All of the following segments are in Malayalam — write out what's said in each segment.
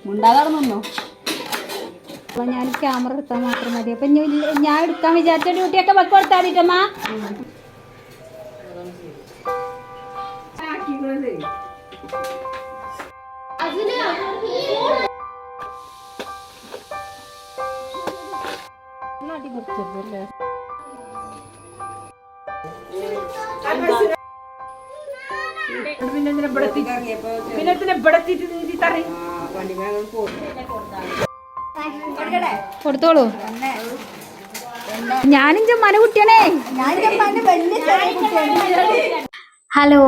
മുണ്ടാകാതെ നിന്നോ. അപ്പൊ ഞാൻ ക്യാമറ എടുത്താൽ മാത്രം മതി. അപ്പൊ ഞാൻ എടുക്കാൻ വിചാരിച്ച ഡ്യൂട്ടിയൊക്കെ വെക്ക് കൊടുത്താൽ മതിട്ടമ്മ. കൊടുത്തോളൂ. ഞാനും മന കുട്ടിയാണേ. ഹലോ,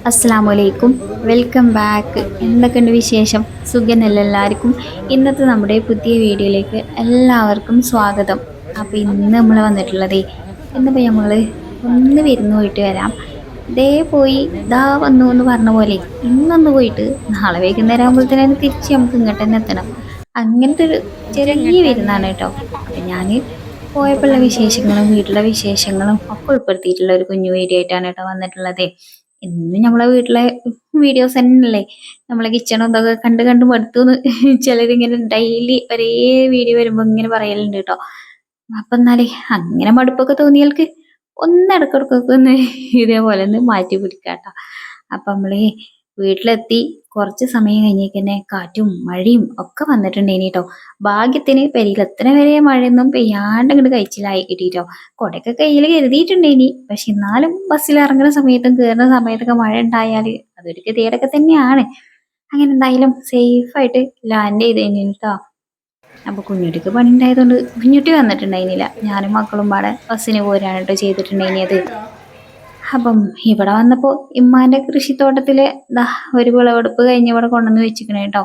അസ്സലാമു അലൈക്കും, വെൽക്കം ബാക്ക്. എന്തൊക്കെയുണ്ട് വിശേഷം? സുഖനല്ല എല്ലാവർക്കും? ഇന്നത്തെ നമ്മുടെ പുതിയ വീഡിയോയിലേക്ക് എല്ലാവർക്കും സ്വാഗതം. അപ്പോൾ ഇന്ന് നമ്മൾ വന്നിട്ടുള്ളത്, ഇന്നിപ്പോൾ നമ്മൾ ഒന്ന് വിരുന്ന് പോയിട്ട് വരാം. ദേ പോയി ദാ വന്നു എന്ന് പറഞ്ഞ പോലെ ഇന്നൊന്ന് പോയിട്ട് നാളെ വൈകുന്നേരം ആകുമ്പോഴത്തേനും തിരിച്ച് നമുക്ക് ഇങ്ങോട്ട് തന്നെ എത്തണം. അങ്ങനത്തെ ഒരു ചെറിയ വിരുന്നാണ് കേട്ടോ. അപ്പം ഞാൻ പോയപ്പോഴുള്ള വിശേഷങ്ങളും വീട്ടിലെ വിശേഷങ്ങളും ഒക്കെ ഉൾപ്പെടുത്തിയിട്ടുള്ള ഒരു കുഞ്ഞു വീഡിയോ ആയിട്ടാണ് കേട്ടോ വന്നിട്ടുള്ളത്. ഇന്ന് നമ്മളെ വീട്ടിലെ വീഡിയോസ് തന്നെയല്ലേ, നമ്മളെ കിച്ചണും ഇതൊക്കെ കണ്ട് കണ്ട് മടുത്തു എന്ന് ചിലരിങ്ങനെ ഡെയിലി ഒരേ വീഡിയോ വരുമ്പോൾ ഇങ്ങനെ പറയലുണ്ട് കേട്ടോ. അപ്പം എന്നാലേ അങ്ങനെ മടുപ്പൊക്കെ തോന്നിയാൽക്ക് ഒന്നിടക്കിടക്കൊക്കെ ഒന്ന് ഇതേപോലെ ഒന്ന് മാറ്റി പിടിക്കാട്ടോ. അപ്പം നമ്മള് വീട്ടിലെത്തി കുറച്ച് സമയം കഴിഞ്ഞേക്കന്നെ കാറ്റും മഴയും ഒക്കെ വന്നിട്ടുണ്ടേനി കേട്ടോ. ഭാഗ്യത്തിന് പെരിയിലെത്തന വരെ മഴയൊന്നും പെയ്യാണ്ട് അങ്ങോട്ട് കഴിച്ചിലായി കിട്ടിട്ടോ. കൊടയൊക്കെ കയ്യിൽ കരുതിയിട്ടുണ്ടേനി. പക്ഷെ എന്നാലും ബസ്സിൽ ഇറങ്ങുന്ന സമയത്തും കയറുന്ന സമയത്തൊക്കെ മഴ ഉണ്ടായാൽ അതൊരു ഗതികേടൊക്കെ തന്നെയാണ്. അങ്ങനെ എന്തായാലും സേഫായിട്ട് ലാൻഡ് ചെയ്തേനി കേട്ടോ. അപ്പോൾ കുഞ്ഞുട്ടിക്ക് പണി ഉണ്ടായതുകൊണ്ട് കുഞ്ഞുട്ടി വന്നിട്ടുണ്ടായിരുന്നില്ല. ഞാനും മക്കളും പാടെ ബസ്സിന് പോരാണ് കേട്ടോ ചെയ്തിട്ടുണ്ടായിരുന്നത്. അപ്പം ഇവിടെ വന്നപ്പോൾ ഇമ്മാൻ്റെ കൃഷിത്തോട്ടത്തിൽ ഒരു വിളവെടുപ്പ് കഴിഞ്ഞ് ഇവിടെ കൊണ്ടുവന്ന് വെച്ചിരിക്കണേ കേട്ടോ.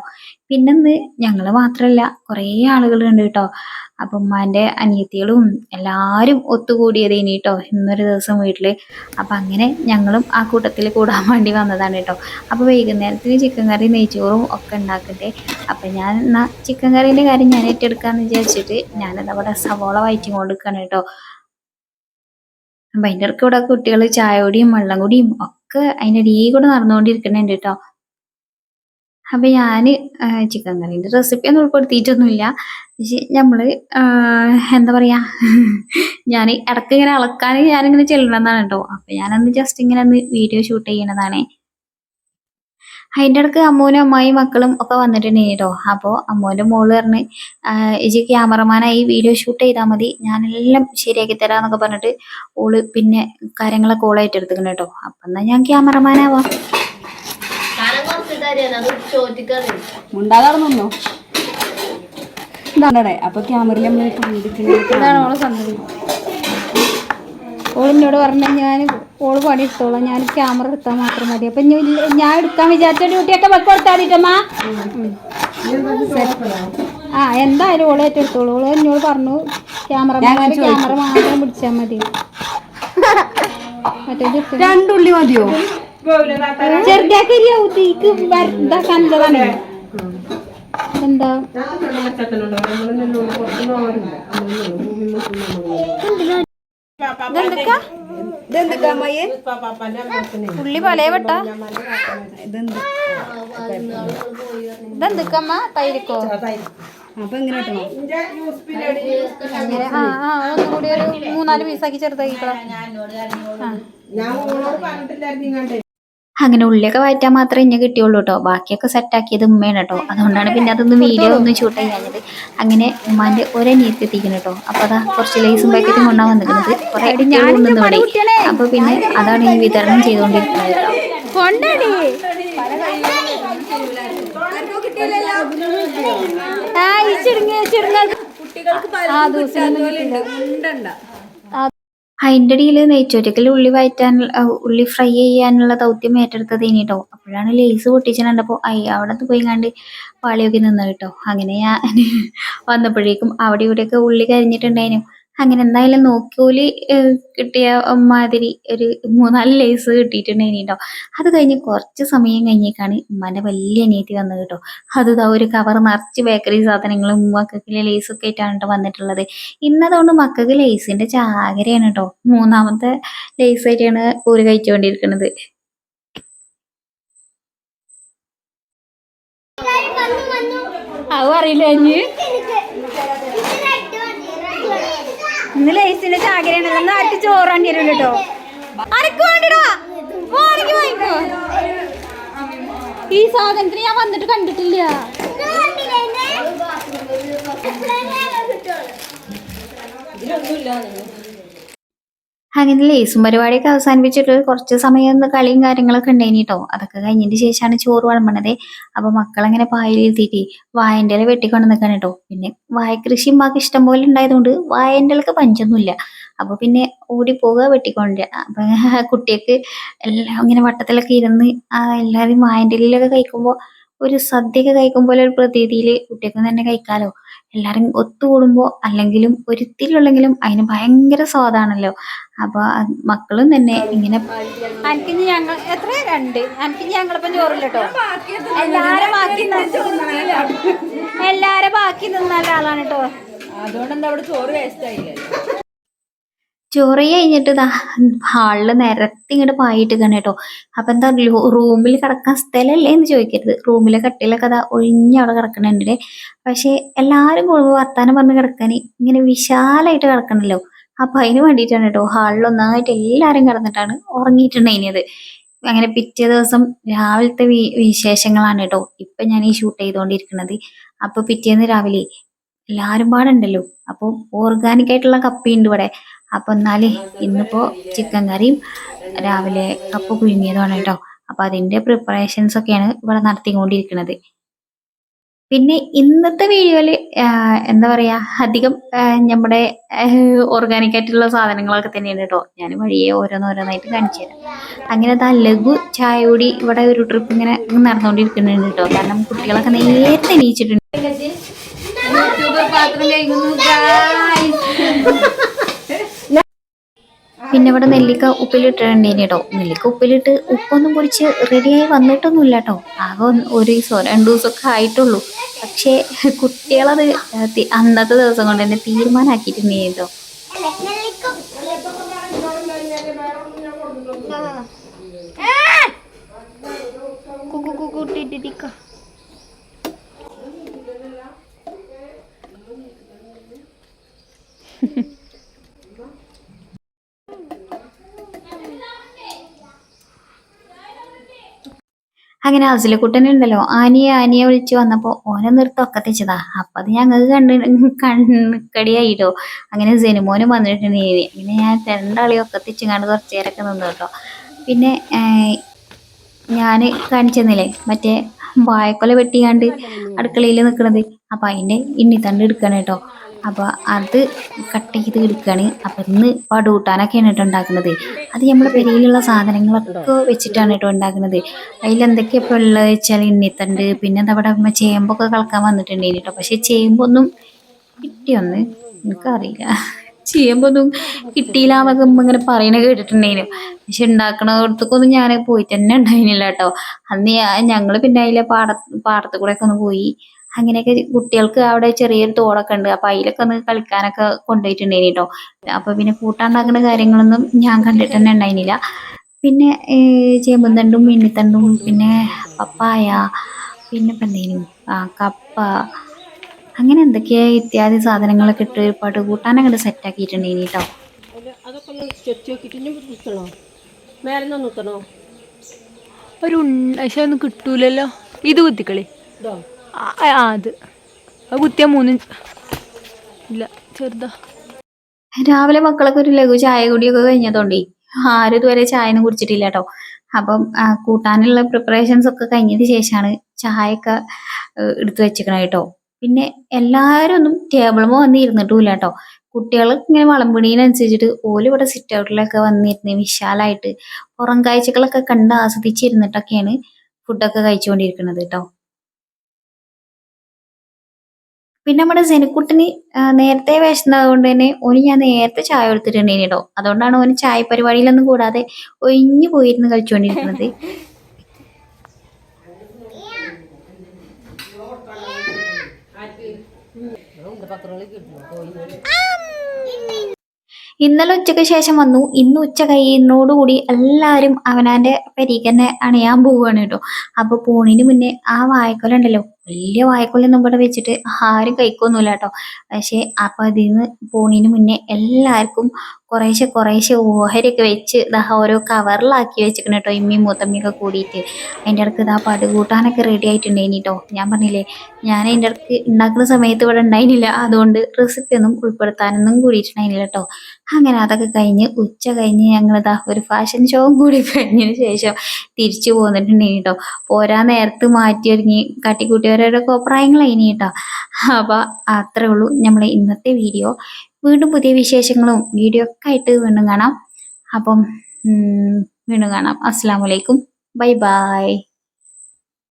പിന്നെന്ന് ഞങ്ങൾ മാത്രമല്ല കുറേ ആളുകളുണ്ട് കേട്ടോ. അപ്പം ഉമ്മാൻ്റെ അനിയത്തികളും എല്ലാവരും ഒത്തുകൂടിയതേനി കേട്ടോ ഇന്നൊരു ദിവസം വീട്ടിൽ. അപ്പം അങ്ങനെ ഞങ്ങളും ആ കൂട്ടത്തിൽ കൂടാൻ വേണ്ടി വന്നതാണ് കേട്ടോ. അപ്പോൾ വൈകുന്നേരത്തിന് ചിക്കൻ കറി നെയ്ച്ചോറും ഒക്കെ ഉണ്ടാക്കട്ടെ. അപ്പം ഞാൻ എന്നാൽ ചിക്കൻ കറീൻ്റെ കാര്യം ഞാൻ ഏറ്റെടുക്കാമെന്ന് വിചാരിച്ചിട്ട് ഞാനെന്താ ഇവിടെ സവോള വയറ്റി കൊടുക്കുകയാണ് കേട്ടോ. അപ്പം അതിൻ്റെ ഇടയ്ക്ക് ഇവിടെ കുട്ടികൾ ചായ കുടിയും വെള്ളം കുടിയും ഒക്കെ അതിൻ്റെ ഇടയിൽ കൂടെ നടന്നുകൊണ്ടിരിക്കുന്നുണ്ട് കേട്ടോ. അപ്പം ഞാൻ ചിക്കൻ കറീൻ്റെ റെസിപ്പി ഒന്നും ഉൾപ്പെടുത്തിയിട്ടൊന്നുമില്ല. പക്ഷെ നമ്മൾ എന്താ പറയുക, ഞാൻ ഇടയ്ക്ക് ഇങ്ങനെ അളക്കാൻ ഞാനിങ്ങനെ ചെല്ലണമെന്നാണ് കേട്ടോ. അപ്പം ഞാനന്ന് ജസ്റ്റ് ഇങ്ങനെ ഒന്ന് വീഡിയോ ഷൂട്ട് ചെയ്യണതാണേ. അതിൻ്റെ ഇടയ്ക്ക് അമ്മൂനും അമ്മായിയും മക്കളും ഒക്കെ വന്നിട്ടുണ്ടെങ്കിൽ കേട്ടോ. അപ്പോൾ അമ്മൂൻ്റെ മോള് പറഞ്ഞ് ഇജി ക്യാമറമാനായി വീഡിയോ ഷൂട്ട് ചെയ്താൽ മതി, ഞാനെല്ലാം ശരിയാക്കി തരാമെന്നൊക്കെ പറഞ്ഞിട്ട് ഓള് പിന്നെ കാര്യങ്ങളൊക്കെ ഓളായിട്ട് എടുത്തിക്കണം കേട്ടോ. അപ്പം എന്നാൽ ഞാൻ ക്യാമറമാനാവാം. മുണ്ടാകാതെ നിന്നോ. ഇതാണേ അപ്പൊ ക്യാമറയിൽ ഇതാണ് ഓളെ സന്തതി. ഓളിനോട് പറഞ്ഞാൽ ഞാൻ ഓള് പണി എടുത്തോളാം, ഞാൻ ക്യാമറ എടുത്താൽ മാത്രം മതി. അപ്പം ഞാൻ എടുക്കാൻ വിചാരിച്ച ഡ്യൂട്ടിയൊക്കെ വെക്ക് കൊടുത്താൽ മതിട്ടമ്മ. ആ എന്തായാലും ഓളെ ഏറ്റെടുത്തോളൂ. ഓള് എന്നോട് പറഞ്ഞു ക്യാമറമാൻ ക്യാമറ മാത്രം പിടിച്ചാൽ മതി. മറ്റേ രണ്ടുള്ളി മതിയോ? ചെറുതാക്കരിയാ കണ്ടതാണ്. എന്താ ഉള്ളി പലേ വട്ട ഇതെന്തൊക്കമ്മ തൈരിക്കോ? അപ്പൊ എങ്ങനെ അങ്ങനെ ഒന്നും കൂടി ഒരു 3-4 പീസാക്കി ചെറുതാക്കിക്കളാം. അങ്ങനെ ഉള്ളിയൊക്കെ വഴറ്റാൻ മാത്രമേ ഇന്നെ കിട്ടിയുള്ളൂ കേട്ടോ. ബാക്കിയൊക്കെ സെറ്റാക്കിയത് ഉമ്മയാണ് കേട്ടോ. അതുകൊണ്ടാണ് പിന്നെ അതൊന്നും വീഡിയോ ഒന്നും ഷൂട്ട് ചെയ്യാഞ്ഞത്. അങ്ങനെ ഉമ്മാന്റെ ഒരനിയത്തി എത്തിക്കണം കേട്ടോ. അപ്പൊ അതാ കുറച്ച് ലൈസും പാക്കറ്റും കൊണ്ടാ വന്നിരിക്കുന്നത്. കുറെ അടികളും ഉണ്ടെന്ന് ഇവിടെ. അപ്പൊ പിന്നെ അതാണ് ഈ വിതരണം ചെയ്തുകൊണ്ടിരിക്കുന്നത് കേട്ടോ. അതിൻ്റെ ഇടയിൽ നെയ്ച്ചോറ്റക്കൽ ഉള്ളി ഫ്രൈ ചെയ്യാനുള്ള ദൗത്യം ഏറ്റെടുത്തത് കേട്ടോ. അപ്പോഴാണ് ലേസ് പൊട്ടിച്ചിട്ടുണ്ടപ്പോൾ അവിടെ നിന്ന് പോയി കണ്ട് പാളിയൊക്കെ നിന്ന് കേട്ടോ. അങ്ങനെ ഞാൻ വന്നപ്പോഴേക്കും അവിടെ ഇവിടെയൊക്കെ ഉള്ളി കരിഞ്ഞിട്ടുണ്ടായിരുന്നു. അങ്ങനെ എന്തായാലും നോക്കിയോല് കിട്ടിയ മാതിരി ഒരു 3-4 ലേസ് കിട്ടിയിട്ടുണ്ടായിന് കേട്ടോ. അത് കഴിഞ്ഞ് കുറച്ച് സമയം കഴിഞ്ഞേക്കാണ് ഉമ്മാൻ്റെ വലിയ അനിയത്തി വന്നത് കേട്ടോ. അത് ഒരു കവർ നിറച്ച് ബേക്കറി സാധനങ്ങളും മക്കൾക്ക് ലേസൊക്കെ ആയിട്ടാണ് കേട്ടോ വന്നിട്ടുള്ളത്. ഇന്നതുകൊണ്ട് മക്കൾക്ക് ലേസിൻ്റെ ചാകരയാണ് കേട്ടോ. 3ാമത്തെ ലേസായിട്ടാണ് ഓര് കഴിച്ചുകൊണ്ടിരിക്കുന്നത്. അത് അറിയില്ല ഇനി ഇന്ന് ലേസിന്റെ ചാകരയാണല്ലോ നാട്ടിൽ ചോറാണ്ടി വരും കേട്ടോ അനക്ക് വേണ്ടിടാ വാങ്ങിക്കോ ഈ സാധനത്തിന് ഞാൻ വന്നിട്ട് കണ്ടിട്ടില്ല അങ്ങനെ ലേസും പരിപാടിയൊക്കെ അവസാനിപ്പിച്ചിട്ട് കുറച്ച് സമയം ഒന്ന് കളിയും കാര്യങ്ങളൊക്കെ ഉണ്ടായിനി കേട്ടോ അതൊക്കെ കഴിഞ്ഞതിന് ശേഷമാണ് ചോറ് വിളമ്പണത് അപ്പൊ മക്കളങ്ങനെ പായലിരുത്തിയിട്ട് വായൻ്റെ ഇല വെട്ടിക്കൊണ്ട് നിൽക്കാൻ കേട്ടോ പിന്നെ വായ കൃഷി ഉമ്മാക്ക് ഇഷ്ടം പോലെ ഉണ്ടായതുകൊണ്ട് വായൻ്റെ ഇലക്ക് പഞ്ചൊന്നുമില്ല അപ്പൊ പിന്നെ ഓടിപ്പോവുക വെട്ടിക്കൊണ്ടുവരിക അപ്പൊ കുട്ടികൾക്ക് എല്ലാം ഇങ്ങനെ വട്ടത്തിലൊക്കെ ഇരുന്ന് എല്ലാവരും വായൻ്റെ ഇലയിലൊക്കെ കഴിക്കുമ്പോൾ ഒരു സദ്യയൊക്കെ കഴിക്കുമ്പോൾ ഒരു പ്രതീതിയിൽ കുട്ടികൾക്ക് തന്നെ കഴിക്കാലോ എല്ലാരും ഒത്തുകൂടുമ്പോ അല്ലെങ്കിലും ഒരിത്തിരിയുള്ളെങ്കിലും അതിന് ഭയങ്കര സ്വാദാണല്ലോ അപ്പൊ മക്കളും തന്നെ ഇങ്ങനെ എനിക്കിനി ഞങ്ങൾ എത്ര രണ്ട് എനിക്കിനി ഞങ്ങളിപ്പം ചോറില്ല കേട്ടോ എല്ലാരും ബാക്കി നിന്ന ആളാണ് കേട്ടോ അതുകൊണ്ട് എന്താ അവിടെ ചോറ് വേസ്റ്റ് ആയില്ലേ ചോറ് കഴിഞ്ഞിട്ട് ഇതാ ഹാളില് നിരത്തി ഇങ്ങോട്ട് പായിട്ട് കേട്ടോ അപ്പൊ എന്താ റൂമിൽ കിടക്കാൻ സ്ഥലമല്ലേ എന്ന് ചോദിക്കരുത് റൂമിലെ കട്ടിലൊക്കെ അതാ ഒഴിഞ്ഞവിടെ കിടക്കണുണ്ട് പക്ഷെ എല്ലാരും കൂടുമ്പോൾ വർത്താനം പറഞ്ഞ് കിടക്കാൻ ഇങ്ങനെ വിശാലായിട്ട് കിടക്കണല്ലോ അപ്പൊ അതിന് വേണ്ടിയിട്ടാണ് കേട്ടോ ഹാളിൽ ഒന്നായിട്ട് എല്ലാരും കിടന്നിട്ടാണ് ഉറങ്ങിയിട്ടുണ്ടായിരുന്നത് അങ്ങനെ പിറ്റേ ദിവസം രാവിലത്തെ വിശേഷങ്ങളാണ് കേട്ടോ ഇപ്പൊ ഞാൻ ഈ ഷൂട്ട് ചെയ്തുകൊണ്ടിരിക്കുന്നത് അപ്പൊ പിറ്റേന്ന് രാവിലെ എല്ലാരും പാടുണ്ടല്ലോ അപ്പൊ ഓർഗാനിക് ആയിട്ടുള്ള കപ്പയുണ്ട് ഇവിടെ അപ്പൊ എന്നാല് ഇന്നിപ്പോ ചിക്കൻ കറിയും രാവിലെ കപ്പ പുഴുങ്ങിയതാണ് കേട്ടോ അപ്പൊ അതിന്റെ പ്രിപ്പറേഷൻസ് ഒക്കെയാണ് ഇവിടെ നടത്തിക്കൊണ്ടിരിക്കുന്നത് പിന്നെ ഇന്നത്തെ വീഡിയോയില് എന്താ പറയാ അധികം നമ്മുടെ ഓർഗാനിക് ആയിട്ടുള്ള സാധനങ്ങളൊക്കെ തന്നെയാണ് കേട്ടോ ഞാൻ വഴിയെ ഓരോന്നോരോന്നായിട്ട് കാണിച്ചു തരാം അങ്ങനെ ആ ലഘു ചായ കൂടി ഇവിടെ ഒരു ട്രിപ്പ് ഇങ്ങനെ നടന്നുകൊണ്ടിരിക്കുന്നുണ്ട് കേട്ടോ കാരണം കുട്ടികളൊക്കെ നേരത്തെ എണീച്ചിട്ടുണ്ട് പിന്നെ ഇവിടെ നെല്ലിക്ക ഉപ്പിലിട്ടിട്ടുണ്ടേനി കേട്ടോ നെല്ലിക്ക ഉപ്പിലിട്ട് ഉപ്പൊന്നും പൊടിച്ച് റെഡിയായി വന്നിട്ടൊന്നുമില്ല കേട്ടോ ആകെ ഒരു ദിവസമോ 2 ദിവസമൊക്കെ ആയിട്ടുള്ളൂ പക്ഷേ കുട്ടികളത് അന്നത്തെ ദിവസം കൊണ്ട് തന്നെ തീരുമാനമാക്കിയിട്ടുണ്ടേ കേട്ടോ അങ്ങനെ അസിലക്കുട്ടനുണ്ടല്ലോ ആനിയെ വിളിച്ചു വന്നപ്പോ ഓനെ നിർത്തമൊക്കെ തെച്ചതാ അപ്പൊ അത് ഞങ്ങൾക്ക് കണ്ണുകടിയായിട്ടോ അങ്ങനെ സെനുമോനും വന്നിട്ടുണ്ടെങ്കിൽ അങ്ങനെ ഞാൻ രണ്ടാളെയും ഒക്കെ തെച്ചിങ്ങാണ്ട് കുറച്ചു നേരമൊക്കെ നിന്നു കേട്ടോ പിന്നെ ഞാൻ കാണിച്ചെന്നില്ലേ മറ്റേ വാഴക്കൊല വെട്ടിയാണ്ട് അടുക്കളയിൽ നിൽക്കണത് അപ്പൊ അതിന്റെ ഇണ്ണിത്തണ്ട് എടുക്കണം കേട്ടോ അപ്പൊ അത് കട്ട് ചെയ്ത് എടുക്കുകയാണ് അപ്പൊ ഇന്ന് പടുകൂട്ടാനൊക്കെയാണ് കേട്ടോ ഉണ്ടാക്കുന്നത് അത് നമ്മുടെ പെരയിലുള്ള സാധനങ്ങളൊക്കെ വെച്ചിട്ടാണ് കേട്ടോ ഉണ്ടാക്കുന്നത് അതിലെന്തൊക്കെയാ ഇപ്പോൾ ഉള്ളത് വെച്ചാൽ ഇണ്ണിത്തണ്ട് പിന്നെ അവിടെ ചേമ്പൊക്കെ കളക്കാൻ വന്നിട്ടുണ്ടായിരുന്നു കേട്ടോ പക്ഷെ ചേമ്പൊന്നും കിട്ടിയൊന്ന് എനിക്കറിയില്ല ചേമ്പൊന്നും കിട്ടിയില്ല എന്നൊക്കെ ഇങ്ങനെ പറയണ കേട്ടിട്ടുണ്ടായിരുന്നു പക്ഷെ ഉണ്ടാക്കണവർക്കൊന്നും ഞാൻ പോയിട്ട് തന്നെ ഉണ്ടായിരുന്നില്ല കേട്ടോ അന്ന് ഞങ്ങള് പിന്നെ അതിലെ പാടത്ത് കൂടെ ഒക്കെ ഒന്ന് പോയി അങ്ങനെയൊക്കെ കുട്ടികൾക്ക് അവിടെ ചെറിയൊരു തോടൊക്കെ ഉണ്ട് അപ്പൊ അതിലൊക്കെ ഒന്ന് കളിക്കാനൊക്കെ കൊണ്ടുപോയിട്ടുണ്ടായിനി കേട്ടോ അപ്പൊ പിന്നെ കൂട്ടാണ്ടാക്കുന്ന കാര്യങ്ങളൊന്നും ഞാൻ കണ്ടിട്ട് തന്നെ ഉണ്ടായിരുന്നില്ല പിന്നെ ചേമ്പും തണ്ടും മിന്നിത്തണ്ടും പിന്നെ പപ്പായ പിന്നെ ഇപ്പം എന്തേനു കപ്പ അങ്ങനെ എന്തൊക്കെയാ ഇത്യാദി സാധനങ്ങളൊക്കെ ഇട്ട് പടുകൂട്ടാനങ്ങോട്ട് സെറ്റാക്കിയിട്ടുണ്ടായിനി കേട്ടോ അതൊക്കെ ഒന്ന് ചെത്തി നോക്കിയിട്ട് മേലെ നിന്ന് നിർത്തണോ ഒരു പക്ഷെ ഒന്നും കിട്ടൂലല്ലോ ഇത് കുത്തിക്കളി അത് കുത്തിയ 3 ഇല്ല ചെറുതാ രാവിലെ മക്കളൊക്കെ ഒരു ലഘു ചായ കുടിയൊക്കെ കഴിഞ്ഞതുകൊണ്ടേ ആരും ഇതുവരെ ചായ ഒന്നും കുടിച്ചിട്ടില്ല കേട്ടോ അപ്പം കൂട്ടാനുള്ള പ്രിപ്പറേഷൻസ് ഒക്കെ കഴിഞ്ഞതിന് ശേഷമാണ് ചായയൊക്കെ എടുത്തു വെച്ചിരിക്കണത് കേട്ടോ പിന്നെ എല്ലാവരും ഒന്നും ടേബിളുമ്പോൾ വന്ന് ഇരുന്നിട്ടുമില്ല കേട്ടോ കുട്ടികൾ ഇങ്ങനെ വളമ്പിണീനനുസരിച്ചിട്ട് ഓല് ഇവിടെ സിറ്റ് ഔട്ടിലൊക്കെ വന്നിരുന്ന് വിശാലായിട്ട് പുറം കാഴ്ചകളൊക്കെ കണ്ട് ആസ്വദിച്ചിരുന്നിട്ടൊക്കെയാണ് ഫുഡൊക്കെ കഴിച്ചുകൊണ്ടിരിക്കുന്നത് കേട്ടോ പിന്നെ നമ്മുടെ സെനിക്കുട്ടിന് നേരത്തെ വിശന്നത് കൊണ്ട് തന്നെ ഓന് ഞാൻ നേരത്തെ ചായ കൊടുത്തിട്ടുണ്ടായിരുന്നു കേട്ടോ അതുകൊണ്ടാണ് ഓന് ചായ പരിപാടിയിലൊന്നും കൂടാതെ ഒഴിഞ്ഞു പോയിരുന്ന് കളിച്ചുകൊണ്ടിരിക്കുന്നത് ഇന്നലെ ഉച്ചയ്ക്ക് ശേഷം വന്നു ഇന്ന് ഉച്ച കഴിയുന്നോടുകൂടി എല്ലാവരും അവനാന്റെ പെരീക്ക് തന്നെ അണയാൻ പോവുകയാണ് കേട്ടോ അപ്പൊ പോണിന് മുന്നേ ആ വാഴക്കൊല ഉണ്ടല്ലോ വലിയ വായക്കൊല്ലൊന്നും ഇവിടെ വെച്ചിട്ട് ആരും കഴിക്കൊന്നുമില്ല കേട്ടോ. പക്ഷേ അപ്പം അതിൽ നിന്ന് പോണീന് മുന്നേ എല്ലാവർക്കും കുറേശ്ശെ കുറേശ്ശെ ഓഹരിയൊക്കെ വെച്ച് ദാ ഓരോ കവറിലാക്കി വെച്ചിരിക്കണം കേട്ടോ, ഇമ്മയും മൂത്തമ്മയൊക്കെ കൂടിയിട്ട്. അതിൻ്റെ ഇടയ്ക്ക് ഇതാ പടുകൂട്ടാനൊക്കെ റെഡി ആയിട്ടുണ്ടായിനി കേട്ടോ. ഞാൻ പറഞ്ഞില്ലേ, ഞാൻ അതിൻ്റെ ഇടയ്ക്ക് ഉണ്ടാക്കുന്ന സമയത്ത് ഇവിടെ ഉണ്ടായിരുന്നില്ല, അതുകൊണ്ട് റെസിപ്പി ഒന്നും ഉൾപ്പെടുത്താനൊന്നും കൂടിയിട്ടുണ്ടായിരുന്നില്ല കേട്ടോ. അങ്ങനെ അതൊക്കെ കഴിഞ്ഞ് ഉച്ച കഴിഞ്ഞ് ഞങ്ങളിതാ ഒരു ഫാഷൻ ഷോയും കൂടി കഴിഞ്ഞതിന് ശേഷം തിരിച്ചു പോന്നിട്ടുണ്ടായിനി കേട്ടോ. പോരാ നേരത്ത് മാറ്റി ഒരുങ്ങി കാട്ടിക്കൂട്ടിയവരുടെ കോപ്രായങ്ങളായിനി കേട്ടോ. അപ്പോൾ അത്രേ ഉള്ളൂ നമ്മളെ ഇന്നത്തെ വീഡിയോ. വീണ്ടും പുതിയ വിശേഷങ്ങളും വീഡിയോ ഒക്കെ ആയിട്ട് വീണ്ടും കാണാം. അപ്പം വീണ്ടും കാണാം. അസ്സലാമു അലൈക്കും. Bye bye.